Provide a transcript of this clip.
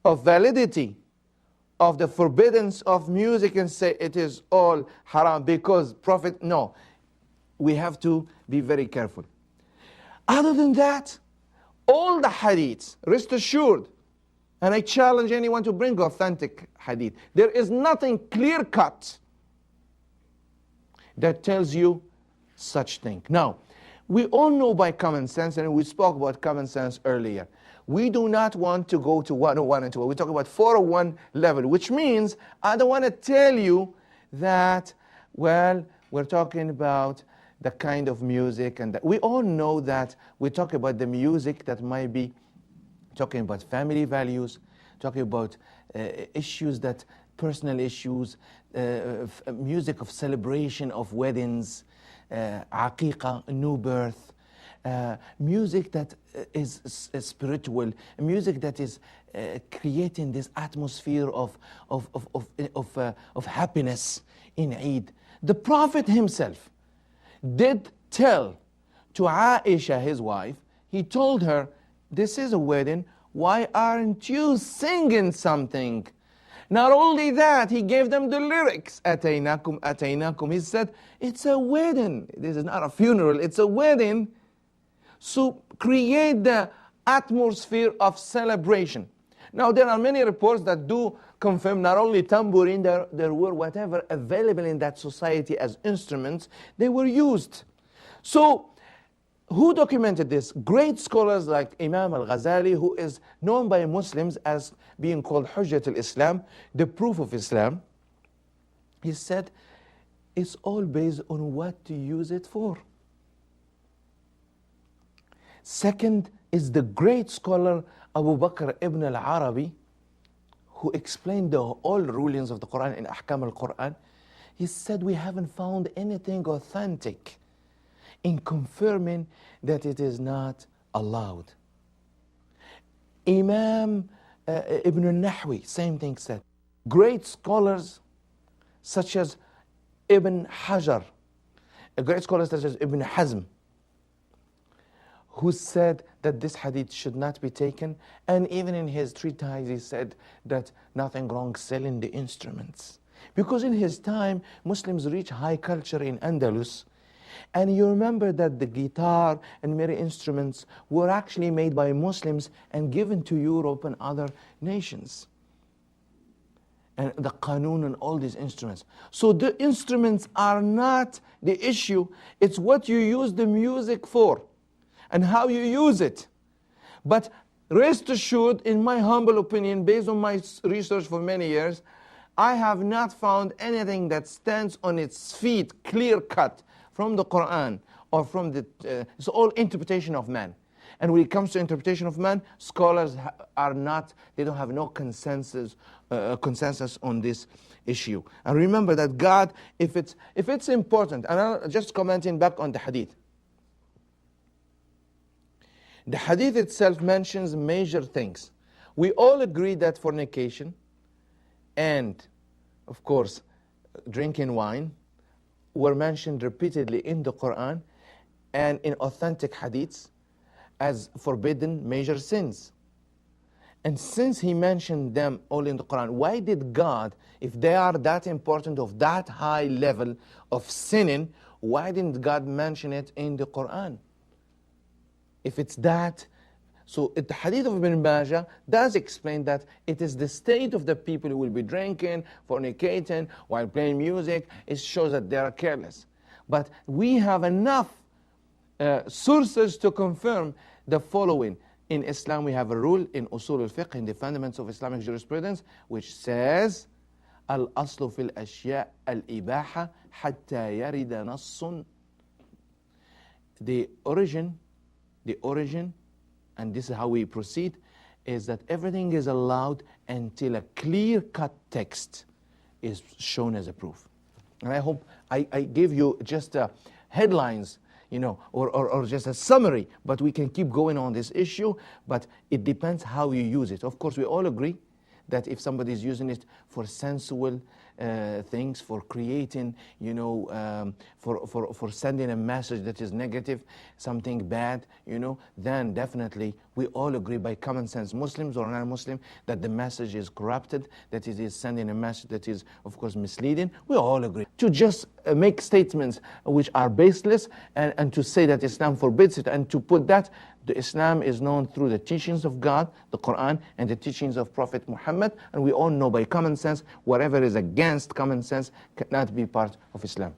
of validity of the forbiddance of music and say it is all haram because Prophet, no. We have to be very careful. Other than that, all the hadiths, rest assured, and I challenge anyone to bring authentic hadith, there is nothing clear-cut that tells you such thing. Now, we all know by common sense, and we spoke about common sense earlier, we do not want to go to 101 and 2. We talk about 401 level, which means I don't want to tell you that, well, we're talking about the kind of music, and we all know that we talk about the music that might be talking about family values, talking about issues that, personal issues, music of celebration of weddings, aqiqah, new birth, music that is spiritual, music that is creating this atmosphere of happiness in Eid. The Prophet himself did tell to Aisha, his wife, he told her, this is a wedding, why aren't you singing something? Not only that, he gave them the lyrics, Ataynakum, Ataynakum. He said, it's a wedding. This is not a funeral, it's a wedding. So create the atmosphere of celebration. Now there are many reports that do confirm not only tambourine, there were whatever available in that society as instruments, they were used. So who documented this? Great scholars like Imam al-Ghazali, who is known by Muslims as being called Hujjat al-Islam, the proof of Islam. He said, it's all based on what to use it for. Second is the great scholar Abu Bakr ibn al-Arabi, who explained all rulings of the Quran in Ahkam al-Quran. He said, we haven't found anything authentic in confirming that it is not allowed. Imam Ibn al-Nahwi, same thing said. Great scholars such as Ibn Hajar, a great scholar such as Ibn Hazm, who said that this hadith should not be taken, and even in his treatise he said that nothing wrong selling the instruments. Because in his time, Muslims reached high culture in Andalus, and you remember that the guitar and many instruments were actually made by Muslims and given to Europe and other nations. And the qanun and all these instruments. So the instruments are not the issue, it's what you use the music for and how you use it. But rest assured, in my humble opinion, based on my research for many years, I have not found anything that stands on its feet, clear-cut, from the Quran or from the, it's all interpretation of man. And when it comes to interpretation of man, scholars are not, they don't have no consensus on this issue. And remember that God, if it's important, and I'm just commenting back on the hadith. The hadith itself mentions major things. We all agree that fornication and, of course, drinking wine were mentioned repeatedly in the Quran and in authentic hadiths as forbidden major sins. And since he mentioned them all in the Quran, why did God, if they are that important, of that high level of sinning, why didn't God mention it in the Quran? If it's that, so the hadith of Ibn Majah does explain that it is the state of the people who will be drinking, fornicating, while playing music. It shows that they are careless. But we have enough sources to confirm the following. In Islam we have a rule in Usul al-Fiqh, in the fundamentals of Islamic jurisprudence, which says, Al-aslu fil ashya al-ibaha hatta yarida nassun. The origin, and this is how we proceed, is that everything is allowed until a clear-cut text is shown as a proof. And I hope I gave you just headlines, you know, or just a summary, but we can keep going on this issue, but it depends how you use it. Of course, we all agree that if somebody is using it for sensual things, for creating, for sending a message that is negative, something bad, then definitely we all agree by common sense, Muslims or non-Muslim, that the message is corrupted, that it is sending a message that is, of course, misleading. We all agree. To just make statements which are baseless and to say that Islam forbids it, and to put that, the Islam is known through the teachings of God, the Quran, and the teachings of Prophet Muhammad, and we all know by common sense, whatever is against common sense cannot be part of Islam.